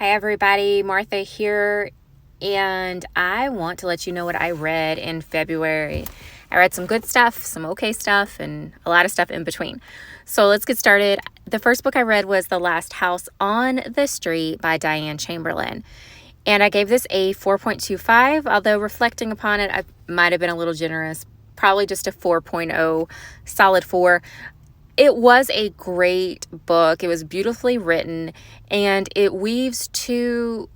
Hi everybody, Martha here, and I want to let you know what I read in February. I read some good stuff, some okay stuff, and a lot of stuff in between. So let's get started. The first book I read was The Last House on the Street by Diane Chamberlain. And I gave this a 4.25, although reflecting upon it, I might have been a little generous, probably just a 4.0, solid 4. It was a great book. It was beautifully written, and it weaves two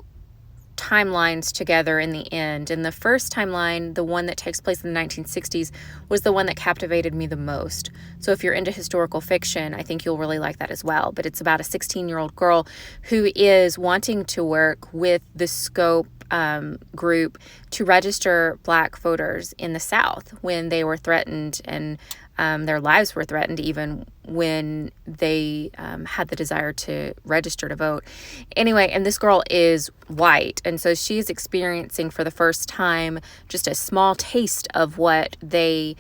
timelines together in the end. And the first timeline, the one that takes place in the 1960s, was the one that captivated me the most. So if you're into historical fiction, I think you'll really like that as well. But it's about a 16-year-old girl who is wanting to work with the Scope group to register Black voters in the South when they were threatened and their lives were threatened even when they had the desire to register to vote. Anyway, and this girl is white, and so she's experiencing for the first time just a small taste of what the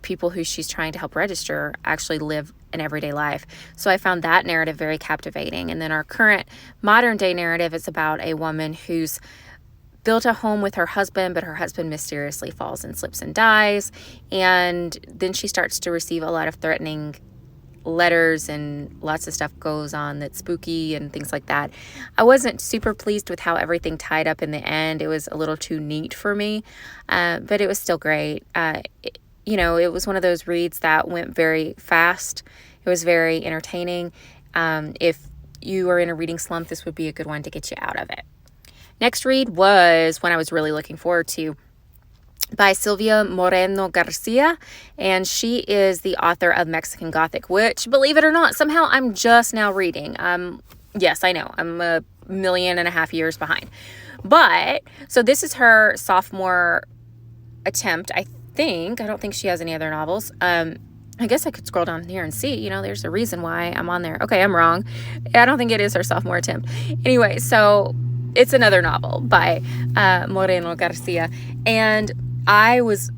people who she's trying to help register actually live an everyday life. So I found that narrative very captivating. And then our current modern day narrative is about a woman who's built a home with her husband, but her husband mysteriously falls and slips and dies. And then she starts to receive a lot of threatening letters and lots of stuff goes on that's spooky and things like that. I wasn't super pleased with how everything tied up in the end. It was a little too neat for me, but it was still great. It was one of those reads that went very fast. It was very entertaining. If you are in a reading slump, this would be a good one to get you out of it. Next read was one I was really looking forward to, by Silvia Moreno-Garcia, and she is the author of Mexican Gothic, which, believe it or not, somehow I'm just now reading. Yes, I know, I'm 1.5 million years behind. But, so this is her sophomore attempt, I think. I don't think she has any other novels. I guess I could scroll down here and see, there's a reason why I'm on there. Okay, I'm wrong. I don't think it is her sophomore attempt. Anyway, so it's another novel by Moreno-Garcia, and I was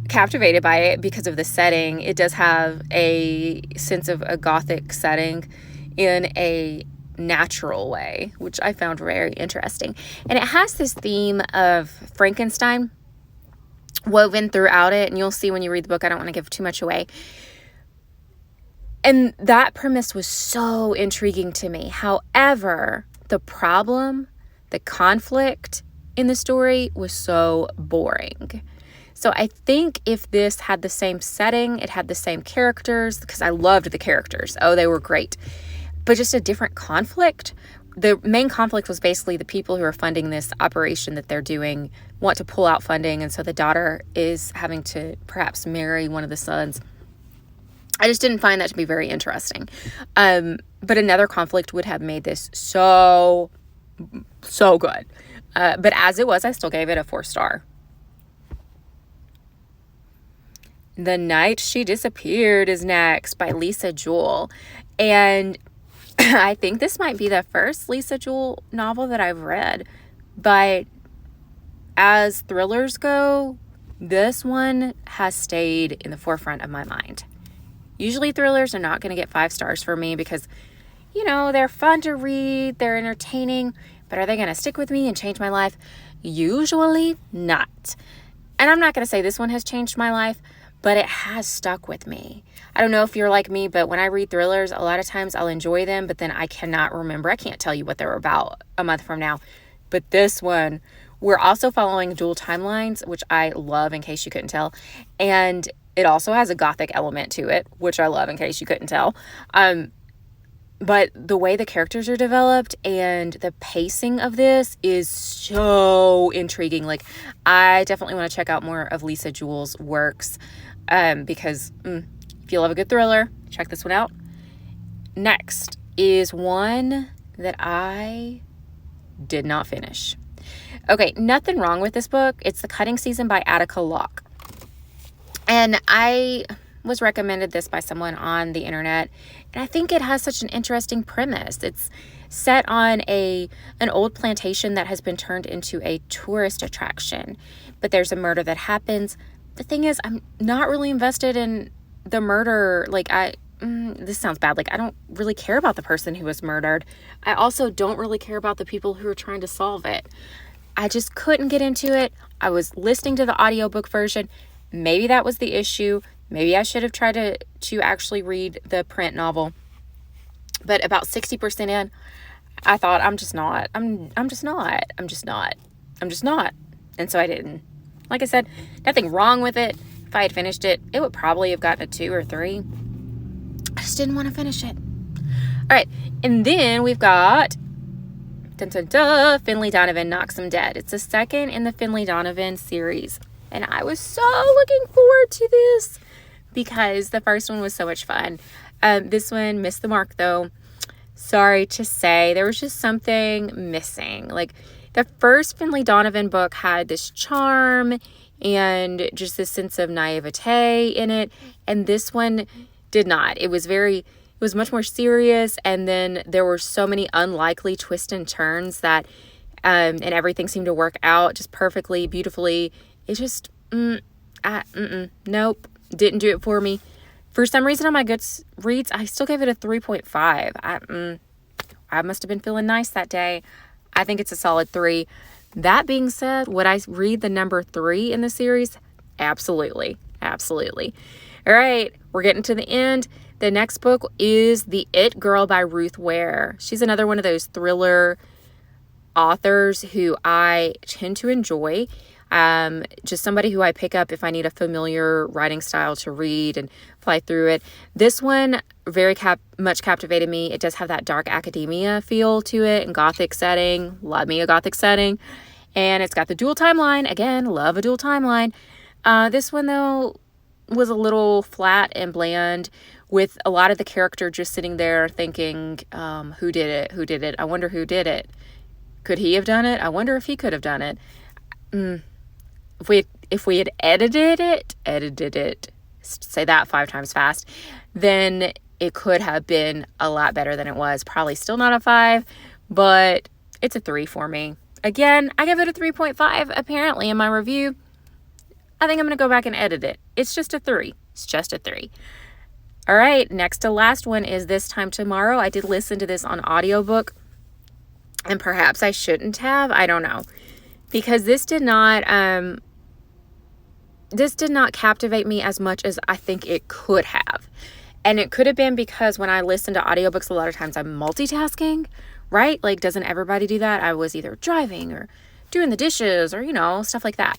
captivated by it because of the setting. It does have a sense of a Gothic setting in a natural way, which I found very interesting. And it has this theme of Frankenstein woven throughout it, and you'll see when you read the book. I don't want to give too much away. And that premise was so intriguing to me. However, the conflict in the story was so boring. So I think if this had the same setting, it had the same characters, because I loved the characters. Oh, they were great. But just a different conflict. The main conflict was basically the people who are funding this operation that they're doing want to pull out funding, and so the daughter is having to perhaps marry one of the sons. I just didn't find that to be very interesting. But another conflict would have made this so good. But as it was, I still gave it a 4-star. The Night She Disappeared is next, by Lisa Jewell. And I think this might be the first Lisa Jewell novel that I've read. But as thrillers go, this one has stayed in the forefront of my mind. Usually thrillers are not going to get 5 stars for me because, they're fun to read, they're entertaining, but are they going to stick with me and change my life? Usually not. And I'm not going to say this one has changed my life, but it has stuck with me. I don't know if you're like me, but when I read thrillers, a lot of times I'll enjoy them, but then I cannot remember. I can't tell you what they're about a month from now. But this one, we're also following dual timelines, which I love, in case you couldn't tell. And it also has a Gothic element to it, which I love, in case you couldn't tell. But the way the characters are developed and the pacing of this is so intriguing. Like, I definitely want to check out more of Lisa Jewell's works because if you love a good thriller, check this one out. Next is one that I did not finish. Okay, nothing wrong with this book. It's The Cutting Season by Attica Locke. And I was recommended this by someone on the internet, and I think it has such an interesting premise. It's set on an old plantation that has been turned into a tourist attraction, but there's a murder that happens. The thing is, I'm not really invested in the murder. Like, this sounds bad. Like, I don't really care about the person who was murdered. I also don't really care about the people who are trying to solve it. I just couldn't get into it. I was listening to the audiobook version. Maybe that was the issue. Maybe I should have tried to actually read the print novel. But about 60% in, I thought, I'm just not. And so I didn't. Like I said, nothing wrong with it. If I had finished it, it would probably have gotten a 2 or 3. I just didn't want to finish it. All right. And then we've got Finlay Donovan Knocks Him Dead. It's the second in the Finlay Donovan series. And I was so looking forward to this because the first one was so much fun. This one missed the mark, though. Sorry to say, there was just something missing. Like, the first Finlay Donovan book had this charm and just this sense of naivete in it. And this one did not. It was much more serious. And then there were so many unlikely twists and turns that, and everything seemed to work out just perfectly, beautifully. It just, nope, didn't do it for me. For some reason on my Goodreads, I still gave it a 3.5. I must have been feeling nice that day. I think it's a solid 3. That being said, would I read the number 3 in the series? Absolutely. Absolutely. All right, we're getting to the end. The next book is The It Girl by Ruth Ware. She's another one of those thriller authors who I tend to enjoy. Just somebody who I pick up if I need a familiar writing style to read and fly through it. This one very much captivated me. It does have that dark academia feel to it and gothic setting. Love me a gothic setting. And it's got the dual timeline. Again, love a dual timeline. This one, though, was a little flat and bland with a lot of the character just sitting there thinking, who did it? Who did it? I wonder who did it. Could he have done it? I wonder if he could have done it. If we had edited it, say that 5 times fast, then it could have been a lot better than it was. Probably still not a 5, but it's a 3 for me. Again, I give it a 3.5 apparently in my review. I think I'm going to go back and edit it. It's just a 3. It's just a 3. All right, next to last one is This Time Tomorrow. I did listen to this on audiobook, and perhaps I shouldn't have. I don't know. Because this did not captivate me as much as I think it could have. And it could have been because when I listen to audiobooks, a lot of times I'm multitasking, right? Like, doesn't everybody do that? I was either driving or doing the dishes or, stuff like that.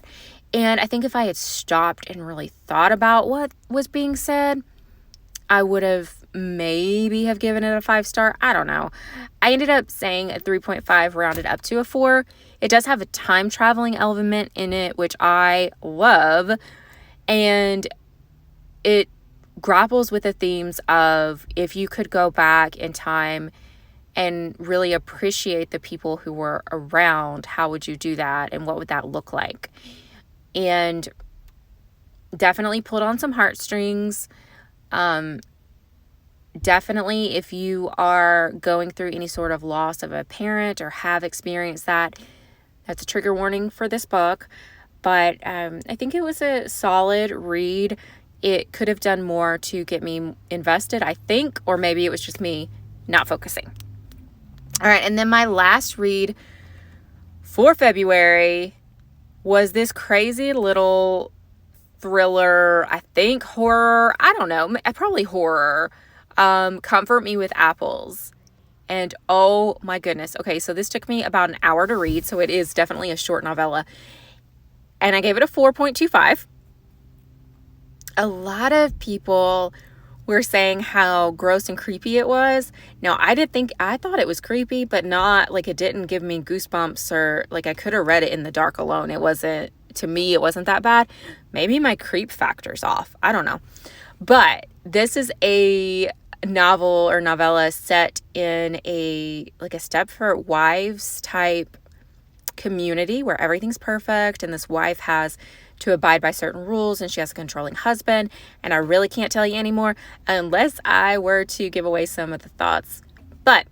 And I think if I had stopped and really thought about what was being said, I would have maybe have given it a 5-star. I don't know. I ended up saying a 3.5 rounded up to a 4. It does have a time traveling element in it, which I love. And it grapples with the themes of if you could go back in time and really appreciate the people who were around, how would you do that? And what would that look like? And definitely pulled on some heartstrings. Definitely, if you are going through any sort of loss of a parent or have experienced that, that's a trigger warning for this book. But I think it was a solid read. It could have done more to get me invested, I think, or maybe it was just me not focusing. All right, and then my last read for February was this crazy little thriller, I think horror, I don't know, probably horror, Comfort Me with Apples. And oh my goodness. Okay, so this took me about an hour to read, so it is definitely a short novella. And I gave it a 4.25. A lot of people were saying how gross and creepy it was. Now, I thought it was creepy, but not like it didn't give me goosebumps or like I could have read it in the dark alone. To me, it wasn't that bad. Maybe my creep factor's off. I don't know. But this is a novel or novella set in a Stepford Wives type community where everything's perfect and this wife has to abide by certain rules and she has a controlling husband. And I really can't tell you anymore unless I were to give away some of the thoughts. But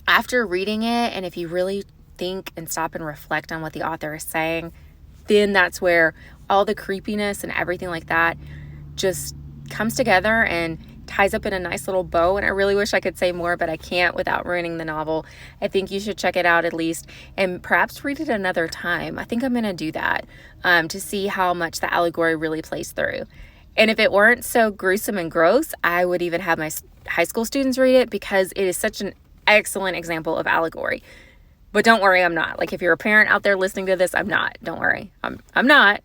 after reading it, and if you really think and stop and reflect on what the author is saying, then that's where all the creepiness and everything like that just comes together and ties up in a nice little bow, and I really wish I could say more, but I can't without ruining the novel. I think you should check it out at least, and perhaps read it another time. I think I'm going to do that to see how much the allegory really plays through. And if it weren't so gruesome and gross, I would even have my high school students read it, because it is such an excellent example of allegory. But don't worry, I'm not. Like, if you're a parent out there listening to this, I'm not. Don't worry. I'm not.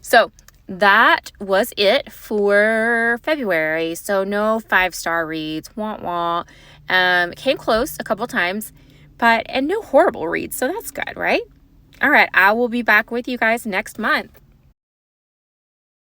So that was it for February. So no 5-star reads. Wah wah. Came close a couple times, and no horrible reads. So that's good, right? All right. I will be back with you guys next month.